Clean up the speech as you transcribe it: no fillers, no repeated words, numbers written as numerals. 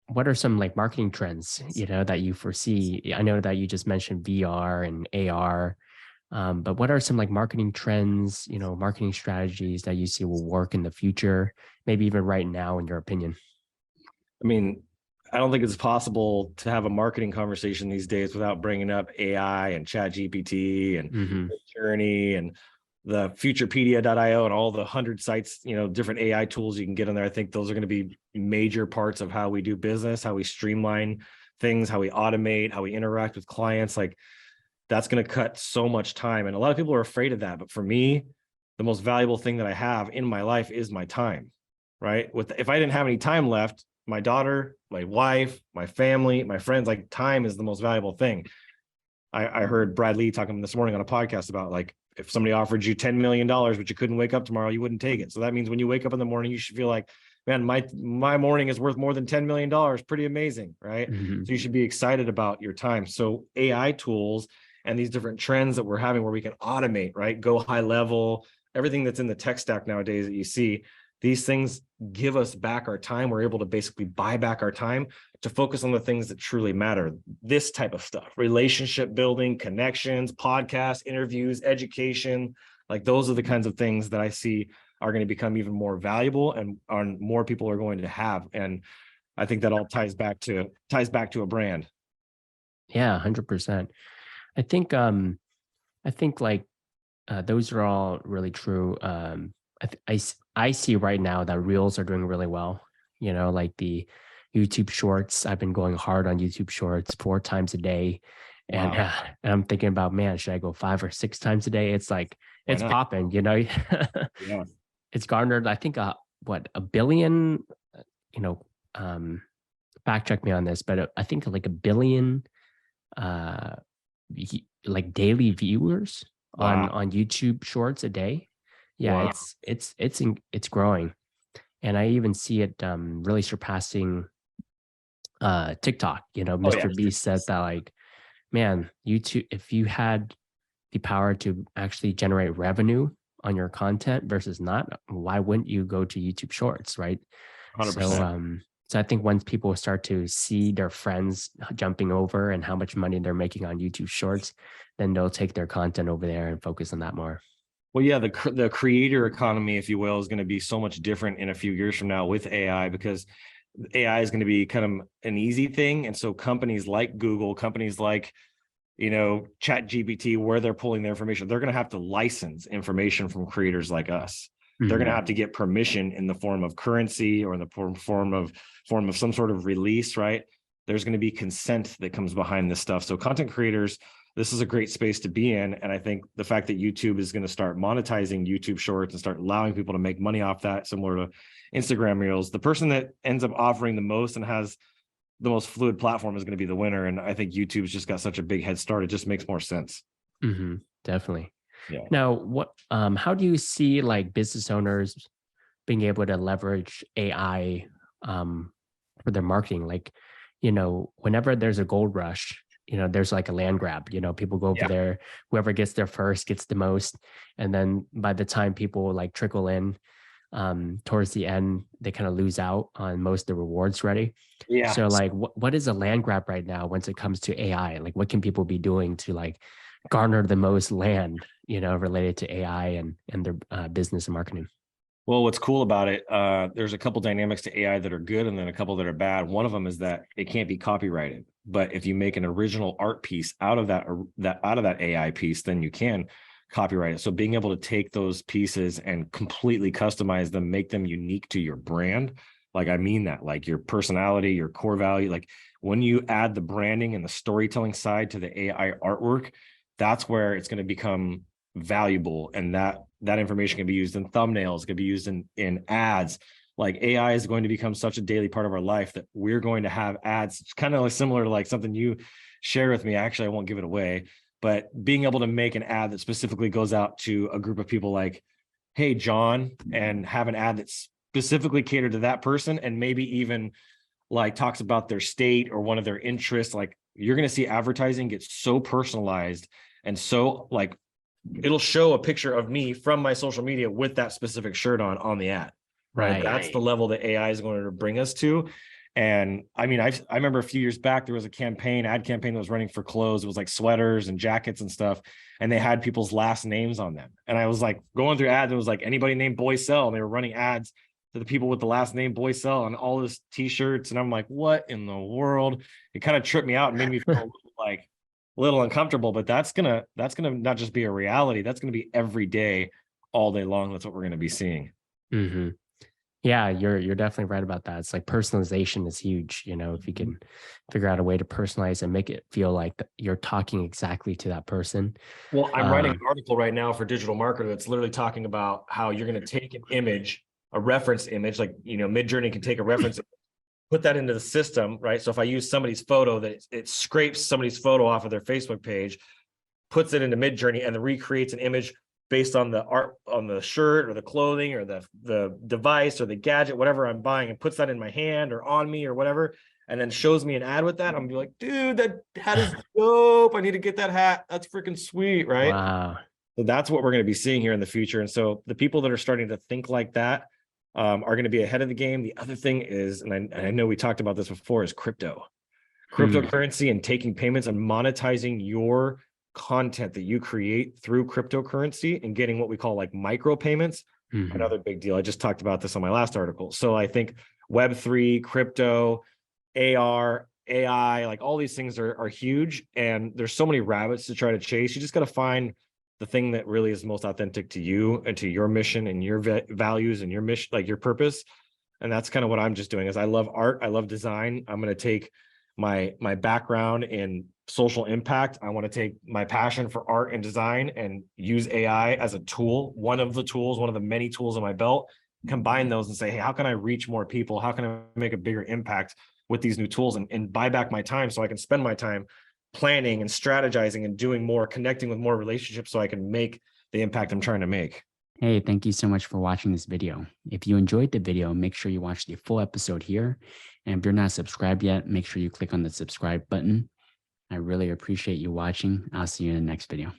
what are some like marketing trends, that you foresee? I know that you just mentioned VR and AR, but what are some like marketing trends, marketing strategies that you see will work in the future, maybe even right now, in your opinion? I mean, I don't think it's possible to have a marketing conversation these days without bringing up AI and Chat GPT and Journey and the Futurepedia.io and all the 100 sites, different AI tools you can get on there. I think those are going to be major parts of how we do business, how we streamline things, how we automate, how we interact with clients. Like, that's going to cut so much time. And a lot of people are afraid of that. But for me, the most valuable thing that I have in my life is my time, right? If I didn't have any time left, my daughter, my wife, my family, my friends, like, time is the most valuable thing. I heard Brad Lee talking this morning on a podcast about, like, if somebody offered you $10 million, but you couldn't wake up tomorrow, you wouldn't take it. So that means when you wake up in the morning, you should feel like, man, my morning is worth more than $10 million. Pretty amazing, right? So you should be excited about your time. So AI tools and these different trends that we're having where we can automate, right? Go high level, everything that's in the tech stack nowadays that you see, these things give us back our time. We're able to basically buy back our time to focus on the things that truly matter. This type of stuff, relationship building, connections, podcasts, interviews, education, like, those are the kinds of things that I see are going to become even more valuable and more people are going to have. And I think that all ties back to a brand. Yeah, 100%. I think like those are all really true. I see right now that Reels are doing really well. Like the YouTube Shorts. I've been going hard on YouTube Shorts 4 times a day, and, Wow. and I'm thinking about, man, should I go 5 or 6 times a day? It's like it's popping. Yeah. It's garnered, I think, a billion. Fact check me on this, but I think like a billion, like daily viewers on YouTube Shorts a day. Yeah, Wow. it's growing, and I even see it really surpassing TikTok. Mr. Beast said that, like, man, YouTube, if you had the power to actually generate revenue on your content versus not, why wouldn't you go to YouTube Shorts, right? 100%. So I think once people start to see their friends jumping over and how much money they're making on YouTube Shorts, then they'll take their content over there and focus on that more. Well, yeah, the creator economy, if you will, is going to be so much different in a few years from now with AI, because AI is going to be kind of an easy thing. And so companies like Google, companies like, Chat GPT, where they're pulling their information, they're going to have to license information from creators like us. They're going to have to get permission in the form of currency or in the form of some sort of release, right? There's going to be consent that comes behind this stuff. So content creators, this is a great space to be in. And I think the fact that YouTube is going to start monetizing YouTube Shorts and start allowing people to make money off that, similar to Instagram Reels, the person that ends up offering the most and has the most fluid platform is going to be the winner. And I think YouTube's just got such a big head start. It just makes more sense. Definitely. Yeah. Now, how do you see like business owners being able to leverage AI for their marketing? Like, whenever there's a gold rush, there's like a land grab, people go over there, whoever gets there first gets the most. And then by the time people like trickle in towards the end, they kind of lose out on most of the rewards ready. Yeah. So like, what is a land grab right now once it comes to AI? Like, what can people be doing to like garner the most land, related to AI and their business and marketing? Well, what's cool about it, there's a couple dynamics to AI that are good and then a couple that are bad. One of them is that it can't be copyrighted. But if you make an original art piece out of that AI piece, then you can copyright it. So being able to take those pieces and completely customize them, make them unique to your brand, like, I mean that, like your personality, your core value, like when you add the branding and the storytelling side to the AI artwork, that's where it's going to become valuable. And that information can be used in thumbnails, can be used in ads. Like, AI is going to become such a daily part of our life that we're going to have ads. It's kind of like similar to like something you share with me. Actually, I won't give it away, but being able to make an ad that specifically goes out to a group of people like, hey, John, and have an ad that's specifically catered to that person, and maybe even like talks about their state or one of their interests. Like, you're going to see advertising get so personalized, and so like it'll show a picture of me from my social media with that specific shirt on the ad. Right. That's the level that AI is going to bring us to. And I mean, I remember a few years back, there was a ad campaign that was running for clothes. It was like sweaters and jackets and stuff. And they had people's last names on them. And I was like going through ads, and it was like anybody named Boycell. And they were running ads to the people with the last name Boycell on all this t-shirts. And I'm like, what in the world? It kind of tripped me out and made me feel like a little uncomfortable, but that's gonna not just be a reality. That's going to be every day, all day long. That's what we're going to be seeing. Mm-hmm. Yeah, you're definitely right about that. It's like personalization is huge. You know, if you can figure out a way to personalize and make it feel like you're talking exactly to that person. Well, I'm writing an article right now for Digital Marketer that's literally talking about how you're going to take an image, a reference image, like, you know, Midjourney can take a reference, put that into the system, right? So if I use somebody's photo, that it scrapes somebody's photo off of their Facebook page, puts it into Midjourney, and then recreates an image based on the art on the shirt or the clothing or the device or the gadget, whatever I'm buying, and puts that in my hand or on me or whatever, and then shows me an ad with that. I'm gonna be like, dude, that hat is dope. I need to get that hat. That's freaking sweet, right? Wow. So that's what we're going to be seeing here in the future. And so the people that are starting to think like that are going to be ahead of the game. The other thing is, and I know we talked about this before, is cryptocurrency and taking payments and monetizing your content that you create through cryptocurrency and getting what we call like micro payments. Another big deal. I just talked about this on my last article. So I think Web3, crypto, AR, AI, like all these things are huge, and there's so many rabbits to try to chase. You just got to find the thing that really is most authentic to you and to your mission and your values and your mission, like your purpose. And that's kind of what I'm just doing. Is I love art, I love design. I'm going to take my background in social impact. I want to take my passion for art and design and use AI as a tool, one of the many tools in my belt, combine those and say, hey, how can I reach more people? How can I make a bigger impact with these new tools, and buy back my time so I can spend my time planning and strategizing and doing more, connecting with more relationships so I can make the impact I'm trying to make. Hey, thank you so much for watching this video. If you enjoyed the video, make sure you watch the full episode here. And if you're not subscribed yet, make sure you click on the subscribe button. I really appreciate you watching. I'll see you in the next video.